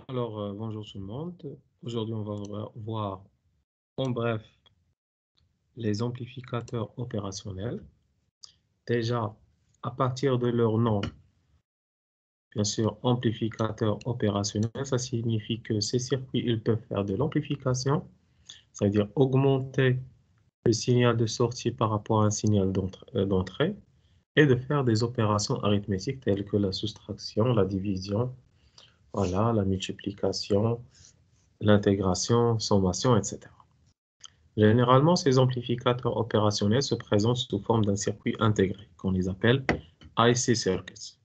Alors, bonjour tout le monde. Aujourd'hui, on va voir en bref les amplificateurs opérationnels. Déjà, à partir de leur nom, bien sûr, amplificateur opérationnel, ça signifie que ces circuits, ils peuvent faire de l'amplification, c'est-à-dire augmenter le signal de sortie par rapport à un signal d'entrée, et de faire des opérations arithmétiques telles que la soustraction, la division, voilà, la multiplication, l'intégration, sommation, etc. Généralement, ces amplificateurs opérationnels se présentent sous forme d'un circuit intégré, qu'on les appelle IC circuits.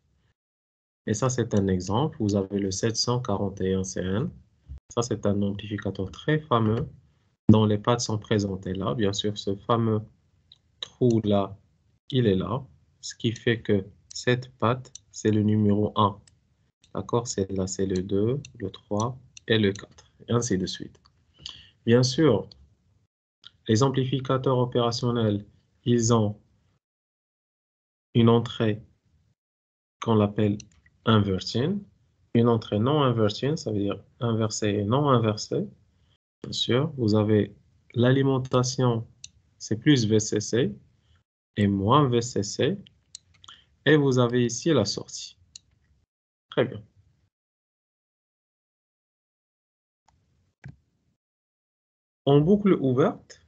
Et ça, c'est un exemple. Vous avez le 741CN. Ça, c'est un amplificateur très fameux dont les pattes sont présentées là. Bien sûr, ce fameux trou-là, il est là. Ce qui fait que cette patte, c'est le numéro 1. D'accord? Là, c'est le 2, le 3 et le 4. Et ainsi de suite. Bien sûr, les amplificateurs opérationnels, ils ont une entrée qu'on appelle inverting, une entrée non inverting, ça veut dire inversée et non inversée. Bien sûr, vous avez l'alimentation, c'est plus VCC et moins VCC, et vous avez ici la sortie. Très bien. En boucle ouverte,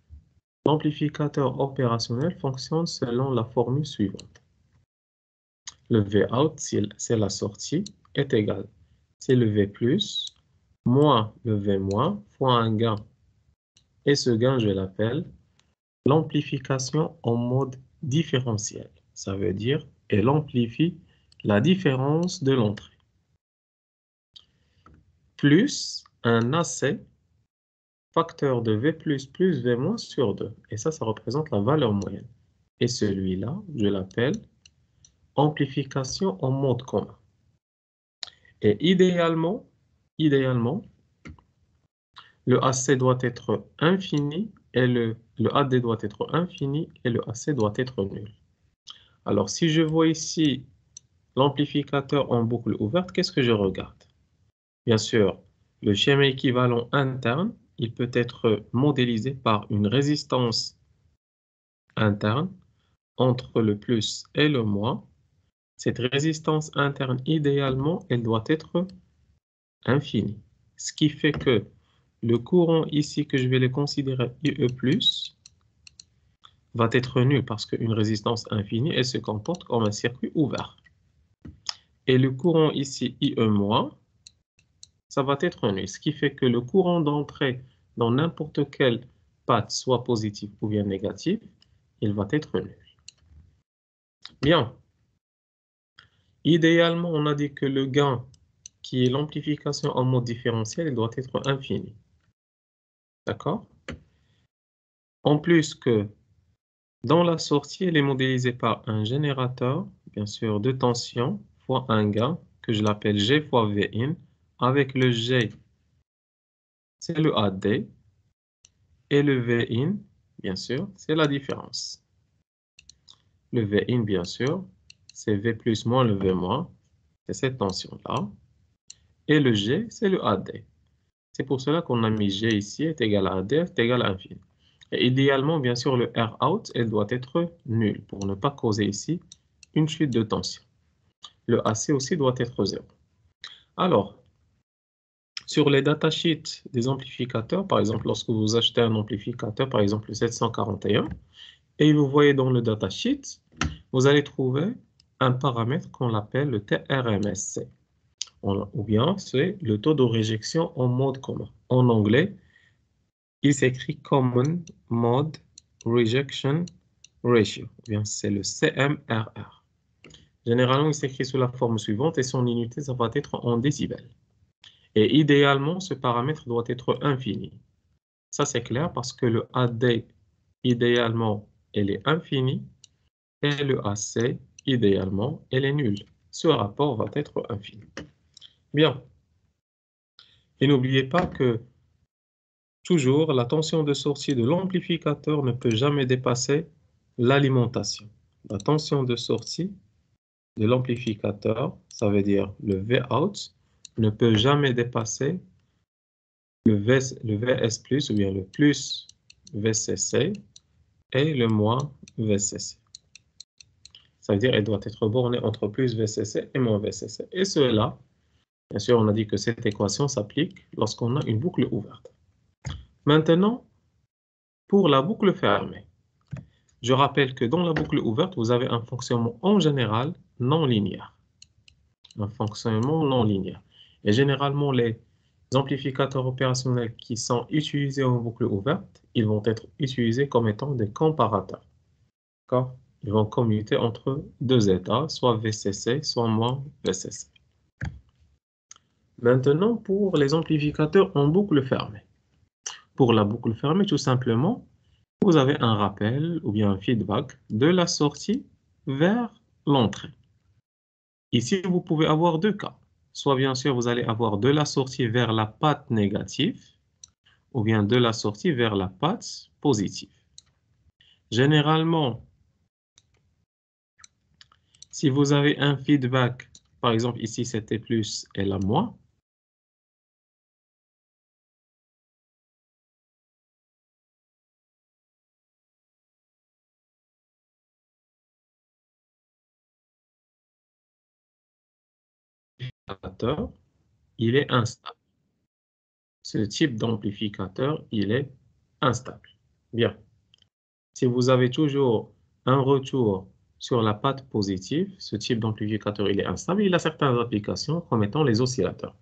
l'amplificateur opérationnel fonctionne selon la formule suivante. Le Vout, c'est la sortie, est égal. C'est le V plus moins le V moins fois un gain. Et ce gain, je l'appelle l'amplification en mode différentiel. Ça veut dire elle amplifie la différence de l'entrée. Plus un AC, facteur de V plus V moins sur 2. Et ça représente la valeur moyenne. Et celui-là, je l'appelle amplification en mode commun. Et idéalement, le AC doit être infini et le AD doit être infini et le AC doit être nul. Alors, si je vois ici l'amplificateur en boucle ouverte, qu'est-ce que je regarde? Bien sûr, le schéma équivalent interne, il peut être modélisé par une résistance interne entre le plus et le moins. Cette résistance interne, idéalement, elle doit être infinie. Ce qui fait que le courant ici, que je vais le considérer IE+, va être nul parce qu'une résistance infinie, elle se comporte comme un circuit ouvert. Et le courant ici, IE-, ça va être nul. Ce qui fait que le courant d'entrée dans n'importe quelle patte, soit positif ou bien négatif, il va être nul. Bien. Idéalement, on a dit que le gain, qui est l'amplification en mode différentiel, il doit être infini. D'accord? En plus que dans la sortie, elle est modélisée par un générateur, bien sûr, de tension fois un gain, que je l'appelle G fois Vin, avec le G, c'est le AD, et le Vin, bien sûr, c'est la différence. Le Vin, bien sûr, c'est V plus moins le V moins, c'est cette tension-là. Et le G, c'est le AD. C'est pour cela qu'on a mis G ici est égal à AD est égal à infini. Et idéalement, bien sûr, le R-out, elle doit être nulle pour ne pas causer ici une chute de tension. Le AC aussi doit être 0. Alors, sur les datasheets des amplificateurs, par exemple, lorsque vous achetez un amplificateur, par exemple le 741, et vous voyez dans le datasheet, vous allez trouver un paramètre qu'on appelle le TRMSC. Ou bien, c'est le taux de réjection en mode commun. En anglais, il s'écrit Common Mode Rejection Ratio. Ou bien, c'est le CMRR. Généralement, il s'écrit sous la forme suivante et son unité, ça va être en décibels. Et idéalement, ce paramètre doit être infini. Ça, c'est clair parce que le AD, idéalement, elle est infinie et le AC, idéalement, elle est nulle. Ce rapport va être infini. Bien. Et n'oubliez pas que toujours, la tension de sortie de l'amplificateur ne peut jamais dépasser l'alimentation. La tension de sortie de l'amplificateur, ça veut dire le Vout, ne peut jamais dépasser le VS plus ou bien le plus VCC et le moins VCC. Ça veut dire qu'elle doit être bornée entre plus VCC et moins VCC. Et cela, bien sûr, on a dit que cette équation s'applique lorsqu'on a une boucle ouverte. Maintenant, pour la boucle fermée, je rappelle que dans la boucle ouverte, vous avez un fonctionnement en général non linéaire. Un fonctionnement non linéaire. Et généralement, les amplificateurs opérationnels qui sont utilisés en boucle ouverte, ils vont être utilisés comme étant des comparateurs. D'accord? Ils vont commuter entre deux états, soit VCC, soit moins VCC. Maintenant, pour les amplificateurs en boucle fermée. Pour la boucle fermée, tout simplement, vous avez un rappel ou bien un feedback de la sortie vers l'entrée. Ici, vous pouvez avoir deux cas. Soit bien sûr, vous allez avoir de la sortie vers la patte négative ou bien de la sortie vers la patte positive. Généralement, si vous avez un feedback, par exemple ici c'était plus et là moins, il est instable. Ce type d'amplificateur, il est instable. Bien. Si vous avez toujours un retour sur la patte positive, ce type d'amplificateur, il est instable. Il a certaines applications comme étant les oscillateurs.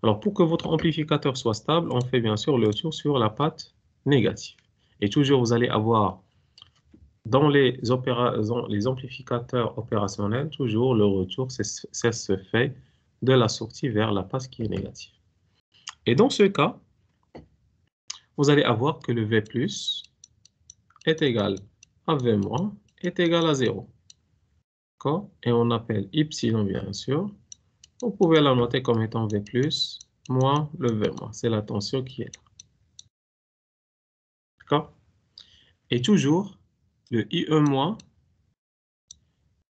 Alors, pour que votre amplificateur soit stable, on fait bien sûr le retour sur la patte négative. Et toujours, vous allez avoir dans les amplificateurs opérationnels, toujours le retour, ça se fait de la sortie vers la patte qui est négative. Et dans ce cas, vous allez avoir que le V+ est égal à V- est égal à 0. D'accord? Et on appelle epsilon, bien sûr. Vous pouvez la noter comme étant V+, moins le V-. C'est la tension qui est là. D'accord? Et toujours, le IE-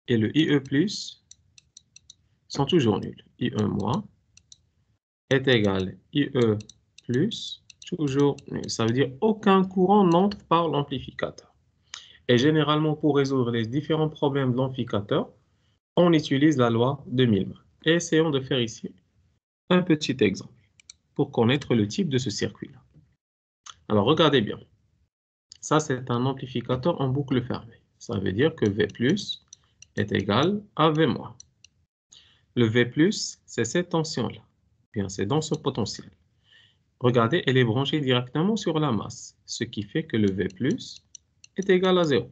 et le IE+ sont toujours nuls. IE- est égal à IE+, toujours nul. Ça veut dire aucun courant n'entre par l'amplificateur. Et généralement, pour résoudre les différents problèmes de l'amplificateur, on utilise la loi de Millman. Et essayons de faire ici un petit exemple pour connaître le type de ce circuit-là. Alors, regardez bien. Ça, c'est un amplificateur en boucle fermée. Ça veut dire que V+ est égal à V-. Le V+, c'est cette tension-là. Bien, c'est dans ce potentiel. Regardez, elle est branchée directement sur la masse, ce qui fait que le V+ est égal à 0.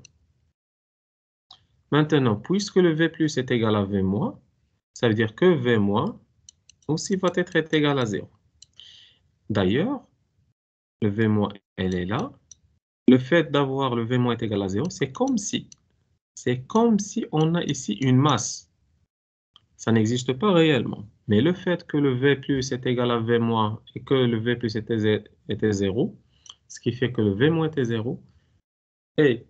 Maintenant, puisque le V+ est égal à V-, ça veut dire que V- aussi va être égal à 0. D'ailleurs, le V-, elle est là. Le fait d'avoir le V- est égal à 0, c'est comme si on a ici une masse. Ça n'existe pas réellement. Mais le fait que le V+ est égal à V- et que le V+ était 0, ce qui fait que le V- était 0, et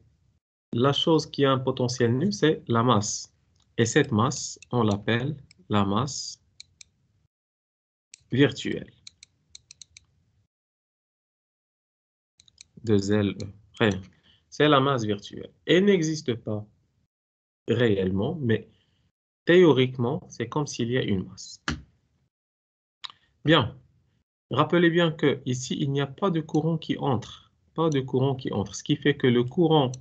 la chose qui a un potentiel nul, c'est la masse. Et cette masse, on l'appelle la masse virtuelle de ZLE. Rien. C'est la masse virtuelle. Elle n'existe pas réellement, mais théoriquement, c'est comme s'il y a une masse. Bien. Rappelez bien que ici, il n'y a pas de courant qui entre. Pas de courant qui entre. Ce qui fait que le courant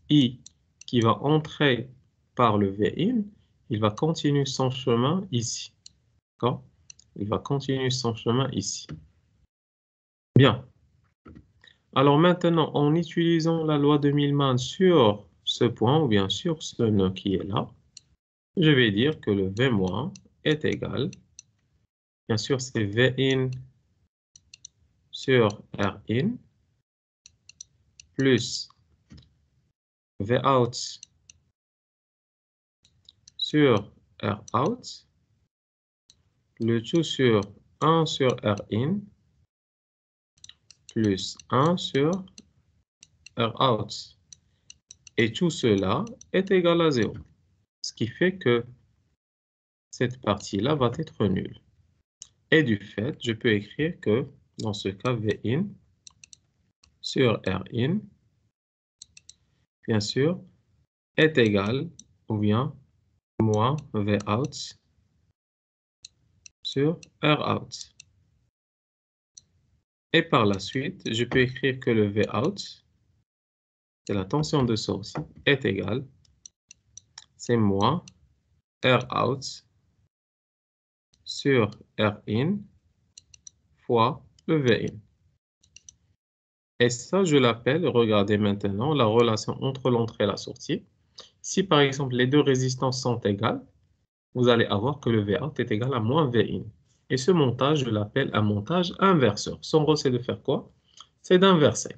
I qui va entrer par le V-in, il va continuer son chemin ici. D'accord? Il va continuer son chemin ici. Bien. Alors maintenant, en utilisant la loi de Millman sur ce point, ou bien sur ce nœud qui est là, je vais dire que le V- est égal, bien sûr, c'est V-in sur R-in, plus V-out sur R-out, le tout sur 1 sur R-in, plus 1 sur R-out. Et tout cela est égal à 0. Ce qui fait que cette partie-là va être nulle. Et du fait, je peux écrire que dans ce cas, Vin sur Rin, bien sûr, est égal ou bien moins Vout sur Rout. Et par la suite, je peux écrire que le Vout, c'est la tension de sortie, est égal, c'est moins Rout sur Rin fois le Vin. Et ça, je l'appelle, regardez maintenant, la relation entre l'entrée et la sortie. Si par exemple les deux résistances sont égales, vous allez avoir que le Vout est égal à moins Vin. Et ce montage, je l'appelle un montage inverseur. Son rôle, c'est de faire quoi? C'est d'inverser.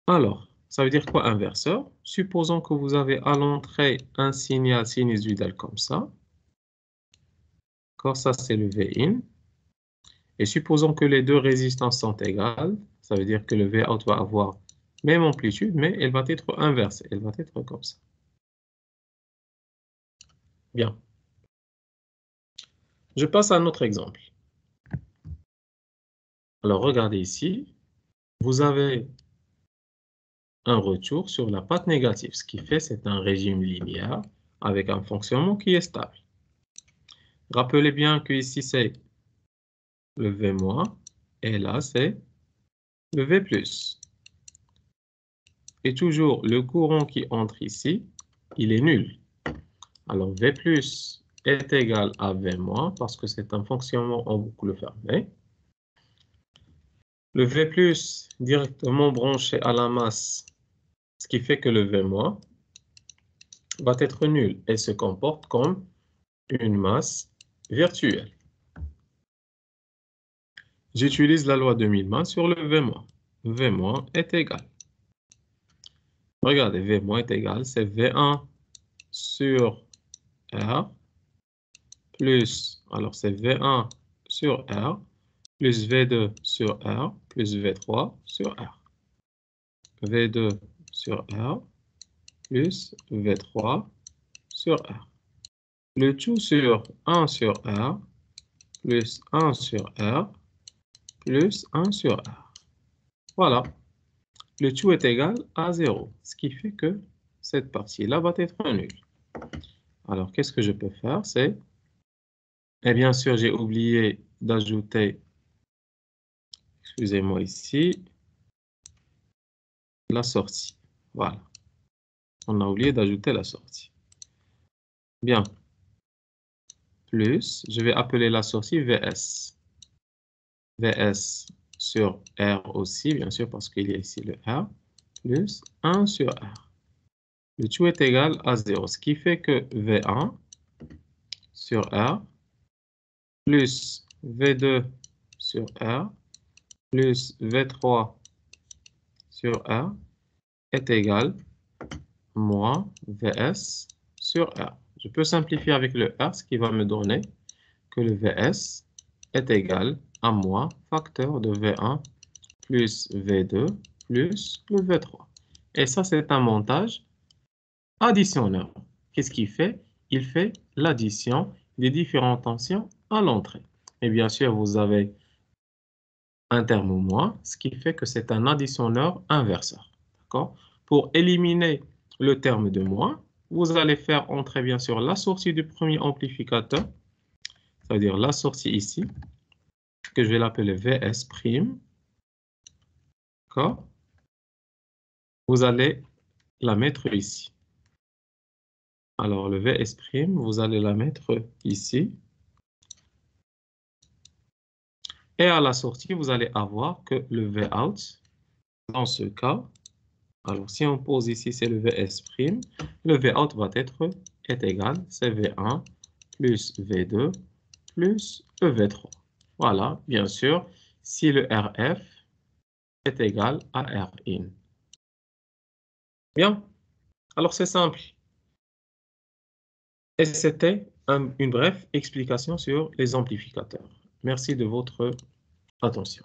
Alors, ça veut dire quoi inverseur? Supposons que vous avez à l'entrée un signal sinusoïdal comme ça. Ça, c'est le Vin. Et supposons que les deux résistances sont égales. Ça veut dire que le Vout va avoir même amplitude, mais elle va être inversée. Elle va être comme ça. Bien. Je passe à un autre exemple. Alors, regardez ici. Vous avez un retour sur la patte négative. Ce qui fait, c'est un régime linéaire avec un fonctionnement qui est stable. Rappelez bien que ici, c'est le V- et là, c'est le V+. Et toujours, le courant qui entre ici, il est nul. Alors, V+ est égal à V- parce que c'est un fonctionnement en boucle fermée. Le V+ directement branché à la masse, ce qui fait que le V- va être nul et se comporte comme une masse virtuelle. J'utilise la loi de Millman sur le V-. V- est égal. Regardez, V- est égal, c'est V1 sur R plus, alors c'est V1 sur R plus V2 sur R plus V3 sur R. V2 sur R plus V3 sur R. Le tout sur 1 sur R plus 1 sur R plus 1 sur R. Voilà. Le tout est égal à 0, ce qui fait que cette partie-là va être nulle. Alors, qu'est-ce que je peux faire? C'est, et bien sûr, j'ai oublié d'ajouter, excusez-moi ici, la sortie. Voilà. On a oublié d'ajouter la sortie. Bien. Plus, je vais appeler la sortie VS. VS sur R aussi, bien sûr, parce qu'il y a ici le R, plus 1 sur R. Le tout est égal à 0, ce qui fait que V1 sur R plus V2 sur R plus V3 sur R est égal à moins VS sur R. Je peux simplifier avec le R, ce qui va me donner que le VS est égal à moins facteur de V1 plus V2 plus le V3. Et ça, c'est un montage additionneur. Qu'est-ce qu'il fait? Il fait l'addition des différentes tensions à l'entrée. Et bien sûr, vous avez un terme moins, ce qui fait que c'est un additionneur inverseur. D'accord? Pour éliminer le terme de moins, vous allez faire entrer bien sûr la sortie du premier amplificateur, c'est-à-dire la sortie ici, que je vais l'appeler VS'. D'accord? Vous allez la mettre ici. Alors, le VS', vous allez la mettre ici. Et à la sortie, vous allez avoir que le Vout, dans ce cas, alors si on pose ici, c'est le VS', le Vout va être est égal, c'est V1 plus V2 plus le V3. Voilà, bien sûr, si le RF est égal à Rin. Bien, alors c'est simple. Et c'était une brève explication sur les amplificateurs. Merci de votre attention.